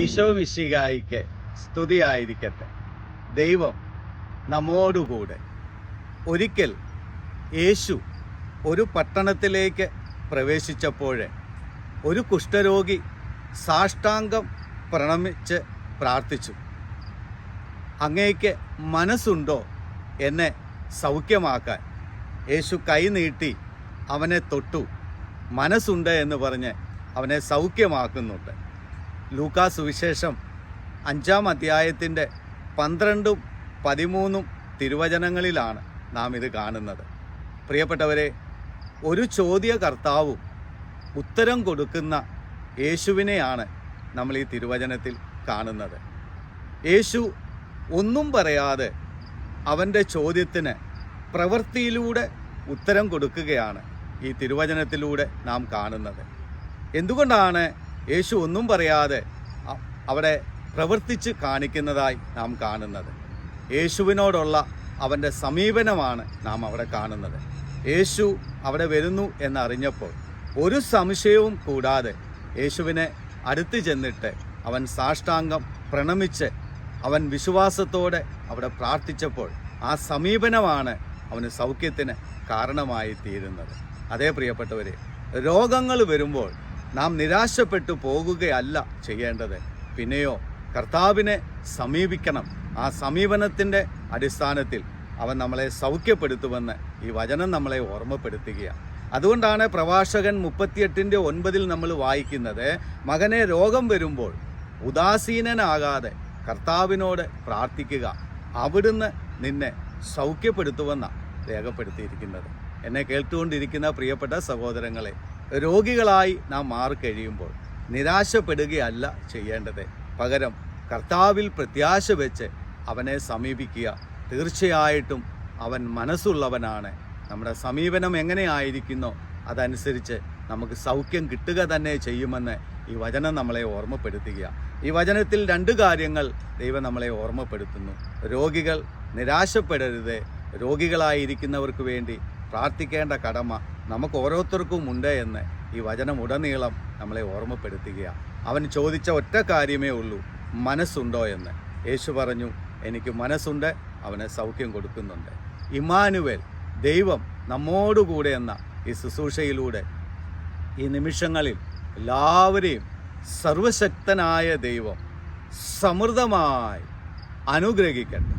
ഈശോ മിശിഹായിക്ക് സ്തുതിയായിരിക്കട്ടെ. ദൈവം നമ്മോടുകൂടെ. ഒരിക്കൽ യേശു ഒരു പട്ടണത്തിലേക്ക് പ്രവേശിച്ചപ്പോൾ ഒരു കുഷ്ഠരോഗി സാഷ്ടാംഗം പ്രണമിച്ച് പ്രാർത്ഥിച്ചു, അങ്ങേക്ക് മനസ്സുണ്ടോ എന്നെ സൗഖ്യമാക്കാൻ? യേശു കൈ നീട്ടി അവനെ തൊട്ടു. മനസ്സുണ്ട് എന്ന് പറഞ്ഞ് അവനെ സൗഖ്യമാക്കുന്നുണ്ട്. ലൂക്കാ സുവിശേഷം 5-ാം അധ്യായത്തിൻ്റെ 12ഉം 13ഉം തിരുവചനങ്ങളിലാണ് നാം ഇത് കാണുന്നത്. പ്രിയപ്പെട്ടവരെ, ഒരു ചോദ്യകർത്താവും ഉത്തരം കൊടുക്കുന്ന യേശുവിനെയാണ് നമ്മൾ ഈ തിരുവചനത്തിൽ കാണുന്നത്. യേശു ഒന്നും പറയാതെ അവൻ്റെ ചോദ്യത്തിന് പ്രവൃത്തിയിലൂടെ ഉത്തരം കൊടുക്കുകയാണ് ഈ തിരുവചനത്തിലൂടെ നാം കാണുന്നത്. എന്തുകൊണ്ടാണ് യേശു ഒന്നും പറയാതെ അവിടെ പ്രവർത്തിച്ച് കാണിക്കുന്നതായി നാം കാണുന്നത്? യേശുവിനോടുള്ള അവൻ്റെ സമീപനമാണ് നാം അവിടെ കാണുന്നത്. യേശു അവിടെ വരുന്നു എന്നറിഞ്ഞപ്പോൾ ഒരു സംശയവും കൂടാതെ യേശുവിനെ അടുത്ത് ചെന്നിട്ട് അവൻ സാഷ്ടാംഗം പ്രണമിച്ച് അവൻ വിശ്വാസത്തോടെ അവിടെ പ്രാർത്ഥിച്ചപ്പോൾ ആ സമീപനമാണ് അവന് സൗഖ്യത്തിന് കാരണമായി തീരുന്നത്. അതേ പ്രിയപ്പെട്ടവരെ, രോഗങ്ങൾ വരുമ്പോൾ നാം നിരാശപ്പെട്ടു പോകുകയല്ല ചെയ്യേണ്ടത്. പിന്നെയോ കർത്താവിനെ സമീപിക്കണം. ആ സമീപനത്തിൻ്റെ അടിസ്ഥാനത്തിൽ അവൻ നമ്മളെ സൗഖ്യപ്പെടുത്തുമെന്ന് ഈ വചനം നമ്മളെ ഓർമ്മപ്പെടുത്തുകയാണ്. അതുകൊണ്ടാണ് പ്രഭാഷകൻ 38:9 നമ്മൾ വായിക്കുന്നത്, മകനെ, രോഗം വരുമ്പോൾ ഉദാസീനനാകാതെ കർത്താവിനോട് പ്രാർത്ഥിക്കുക, അവിടുന്ന് നിന്നെ സൗഖ്യപ്പെടുത്തുമെന്നാണ് രേഖപ്പെടുത്തിയിരിക്കുന്നത്. എന്നെ കേട്ടുകൊണ്ടിരിക്കുന്ന പ്രിയപ്പെട്ട സഹോദരങ്ങളെ, രോഗികളായി നാം മാറിക്കഴിയുമ്പോൾ നിരാശപ്പെടുകയല്ല ചെയ്യേണ്ടത്. പകരം കർത്താവിൽ പ്രത്യാശ വെച്ച് അവനെ സമീപിക്കുക. തീർച്ചയായിട്ടും അവൻ മനസ്സുള്ളവനാണ്. നമ്മുടെ സമീപനം എങ്ങനെയായിരിക്കുന്നോ അതനുസരിച്ച് നമുക്ക് സൗഖ്യം കിട്ടുക തന്നെ ചെയ്യുമെന്ന് ഈ വചനം നമ്മളെ ഓർമ്മപ്പെടുത്തുക. ഈ വചനത്തിൽ 2 കാര്യങ്ങൾ ദൈവം നമ്മളെ ഓർമ്മപ്പെടുത്തുന്നു. രോഗികൾ നിരാശപ്പെടരുത്. രോഗികളായിരിക്കുന്നവർക്ക് വേണ്ടി പ്രാർത്ഥിക്കേണ്ട കടമ നമുക്ക് ഓരോരുത്തർക്കും ഉണ്ട് എന്ന് ഈ വചനം ഉടനീളം നമ്മളെ ഓർമ്മപ്പെടുത്തുക. അവൻ ചോദിച്ച ഒറ്റ കാര്യമേ ഉള്ളൂ, മനസ്സുണ്ടോ എന്ന്. യേശു പറഞ്ഞു, എനിക്ക് മനസ്സുണ്ട്, അവന് സൗഖ്യം കൊടുക്കുന്നുണ്ട്. ഇമ്മാനുവേൽ, ദൈവം നമ്മോടുകൂടെ എന്ന ഈ ശുശ്രൂഷയിലൂടെ ഈ നിമിഷങ്ങളിൽ എല്ലാവരെയും സർവശക്തനായ ദൈവം സമൃദ്ധമായി അനുഗ്രഹിക്കട്ടെ.